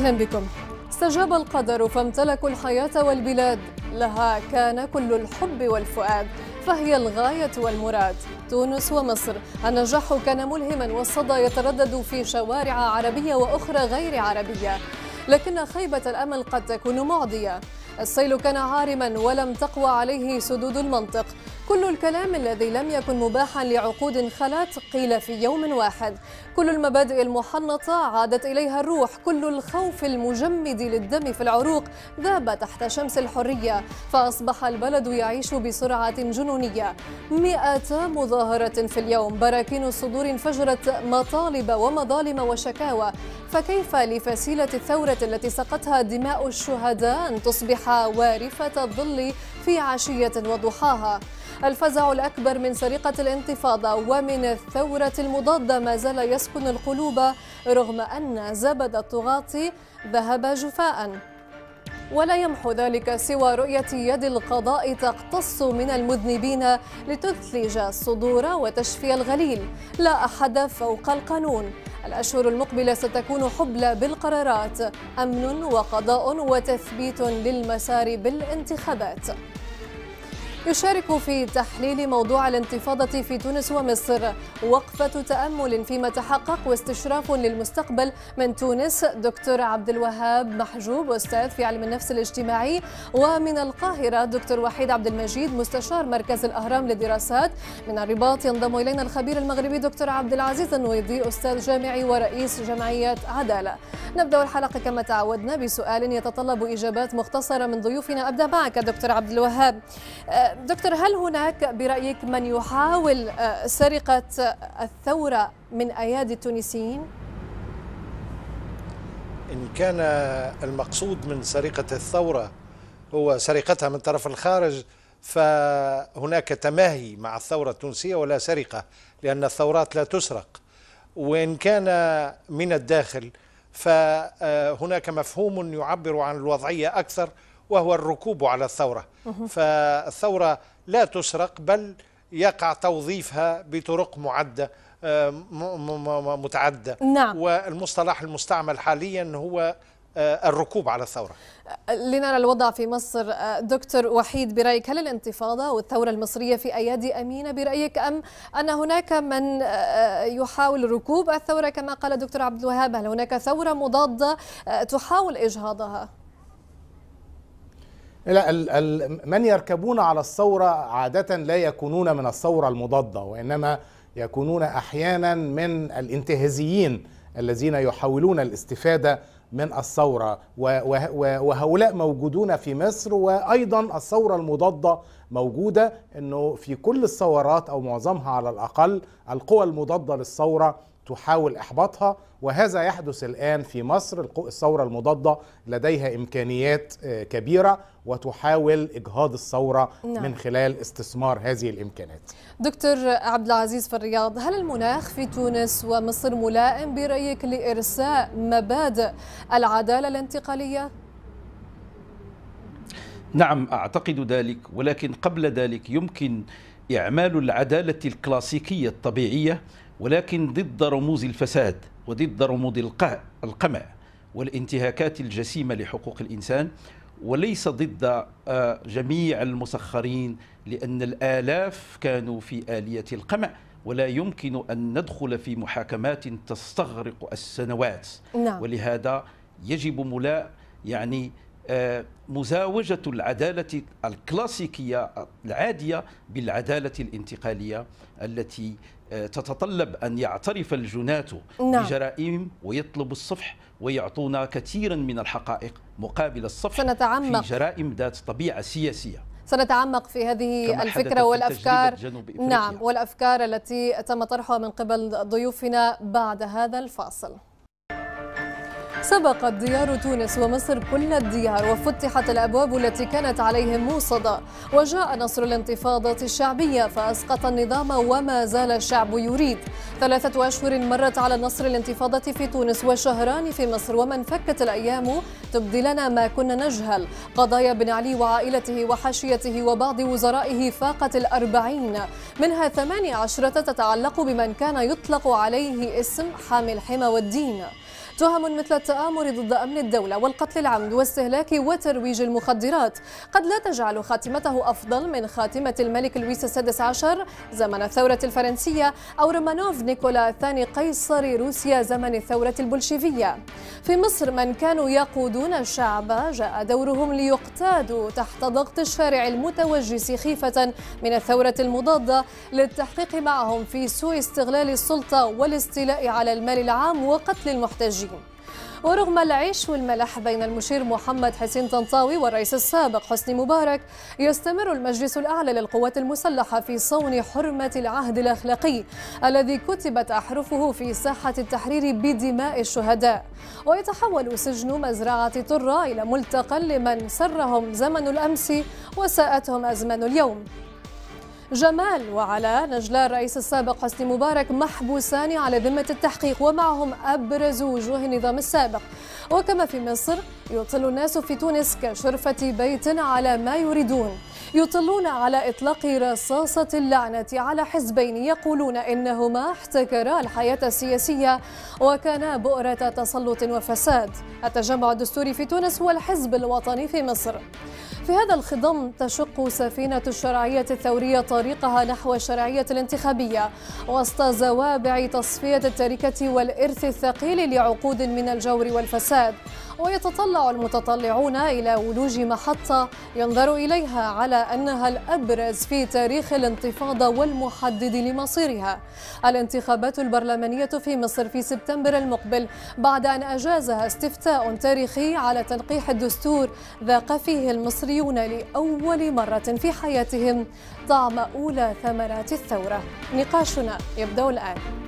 أهلا بكم. استجاب القدر فامتلكوا الحياة والبلاد، لها كان كل الحب والفؤاد، فهي الغاية والمراد. تونس ومصر النجاح كان ملهما والصدى يتردد في شوارع عربية وأخرى غير عربية، لكن خيبة الأمل قد تكون معدية. السيل كان عارما ولم تقوى عليه سدود المنطق، كل الكلام الذي لم يكن مباحا لعقود خلت قيل في يوم واحد، كل المبادئ المحنطة عادت إليها الروح، كل الخوف المجمد للدم في العروق ذاب تحت شمس الحرية، فأصبح البلد يعيش بسرعة جنونية. 100 مظاهرة في اليوم، براكين الصدور انفجرت مطالب ومظالم وشكاوى، فكيف لفسيلة الثورة التي سقتها دماء الشهداء أن تصبح وارفة الظل في عشية وضحاها؟ الفزع الأكبر من سرقة الانتفاضة ومن الثورة المضادة ما زال يسكن القلوب، رغم أن زبد الطغاة ذهب جفاء، ولا يمحو ذلك سوى رؤية يد القضاء تقتص من المذنبين لتثلج الصدور وتشفي الغليل. لا أحد فوق القانون. الأشهر المقبلة ستكون حبلى بالقرارات، أمن وقضاء وتثبيت للمسار بالانتخابات. يشارك في تحليل موضوع الانتفاضة في تونس ومصر وقفة تأمل فيما تحقق واستشراف للمستقبل من تونس دكتور عبد الوهاب محجوب، أستاذ في علم النفس الاجتماعي، ومن القاهرة دكتور وحيد عبد المجيد، مستشار مركز الأهرام للدراسات. من الرباط ينضم إلينا الخبير المغربي دكتور عبد العزيز النويضي، أستاذ جامعي ورئيس جمعية عدالة. نبدأ الحلقة كما تعودنا بسؤال يتطلب إجابات مختصرة من ضيوفنا. أبدأ معك دكتور عبد الوهاب. دكتور، هل هناك برأيك من يحاول سرقة الثورة من أيادي التونسيين؟ إن كان المقصود من سرقة الثورة هو سرقتها من طرف الخارج، فهناك تماهي مع الثورة التونسية ولا سرقة، لأن الثورات لا تسرق. وإن كان من الداخل فهناك مفهوم يعبر عن الوضعية أكثر، وهو الركوب على الثورة. فالثورة لا تسرق، بل يقع توظيفها بطرق معدة متعدة. نعم. والمصطلح المستعمل حاليا هو الركوب على الثورة. لنرى الوضع في مصر. دكتور وحيد، برأيك هل الانتفاضة والثورة المصرية في أيادي أمينة برأيك، أم أن هناك من يحاول ركوب الثورة كما قال دكتور عبد الوهاب؟ هل هناك ثورة مضادة تحاول إجهاضها؟ لا، من يركبون على الثورة عادة لا يكونون من الثورة المضادة، وإنما يكونون أحيانا من الانتهازيين الذين يحاولون الاستفادة من الثورة، وهؤلاء موجودون في مصر. وأيضا الثورة المضادة موجودة، أنه في كل الثورات أو معظمها على الأقل القوى المضادة للثورة تحاول إحباطها، وهذا يحدث الآن في مصر. الثورة المضادة لديها إمكانيات كبيرة وتحاول إجهاض الثورة من خلال استثمار هذه الإمكانات. دكتور عبد العزيز في الرياض، هل المناخ في تونس ومصر ملائم برأيك لإرساء مبادئ العدالة الانتقالية؟ نعم، أعتقد ذلك، ولكن قبل ذلك يمكن إعمال العدالة الكلاسيكية الطبيعية، ولكن ضد رموز الفساد وضد رموز القمع والانتهاكات الجسيمة لحقوق الإنسان، وليس ضد جميع المسخرين، لأن الآلاف كانوا في آلية القمع، ولا يمكن أن ندخل في محاكمات تستغرق السنوات. نعم. ولهذا يجب مزاوجة العدالة الكلاسيكية العادية بالعدالة الانتقالية التي تتطلب أن يعترف الجناة بجرائم ويطلب الصفح ويعطونا كثيرا من الحقائق مقابل الصفح في جرائم ذات طبيعة سياسية. سنتعمق في هذه الفكرة والأفكار، نعم، والأفكار التي تم طرحها من قبل ضيوفنا بعد هذا الفاصل. سبقت ديار تونس ومصر كل الديار وفتحت الأبواب التي كانت عليهم موصدة، وجاء نصر الانتفاضة الشعبية فأسقط النظام وما زال الشعب يريد. 3 أشهر مرت على نصر الانتفاضة في تونس وشهران في مصر، وما انفكت الأيام تبدي لنا ما كنا نجهل. قضايا بن علي وعائلته وحاشيته وبعض وزرائه فاقت 40، منها 18 تتعلق بمن كان يطلق عليه اسم حامي الحمى والدين. تهم مثل التآمر ضد أمن الدولة والقتل العمد واستهلاك وترويج المخدرات قد لا تجعل خاتمته أفضل من خاتمة الملك لويس السادس عشر زمن الثورة الفرنسية أو رومانوف نيكولا الثاني قيصر روسيا زمن الثورة البولشيفية. في مصر من كانوا يقودون الشعب جاء دورهم ليقتادوا تحت ضغط الشارع المتوجس خيفة من الثورة المضادة للتحقيق معهم في سوء استغلال السلطة والاستيلاء على المال العام وقتل المحتجين. ورغم العيش والملح بين المشير محمد حسين طنطاوي والرئيس السابق حسني مبارك، يستمر المجلس الأعلى للقوات المسلحة في صون حرمة العهد الأخلاقي الذي كتبت أحرفه في ساحة التحرير بدماء الشهداء، ويتحول سجن مزرعة طرة إلى ملتقى لمن سرهم زمن الأمس وساءتهم أزمن اليوم. جمال وعلاء نجلاء الرئيس السابق حسني مبارك محبوسان على ذمة التحقيق ومعهم أبرز وجوه النظام السابق. وكما في مصر يطل الناس في تونس كشرفة بيت على ما يريدون، يطلون على إطلاق رصاصة اللعنة على حزبين يقولون إنهما احتكرا الحياة السياسية وكانا بؤرة تسلط وفساد. التجمع الدستوري في تونس والحزب الوطني في مصر. في هذا الخضم تشق سفينة الشرعية الثورية طريقها نحو الشرعية الانتخابية وسط زوابع تصفية التركة والإرث الثقيل لعقود من الجور والفساد. ويتطلع المتطلعون إلى ولوج محطة ينظر إليها على أنها الأبرز في تاريخ الانتفاضة والمحدد لمصيرها، الانتخابات البرلمانية في مصر في سبتمبر المقبل، بعد أن أجازها استفتاء تاريخي على تنقيح الدستور ذاق فيه المصريون لأول مرة في حياتهم طعم أولى ثمرات الثورة. نقاشنا يبدأ الآن.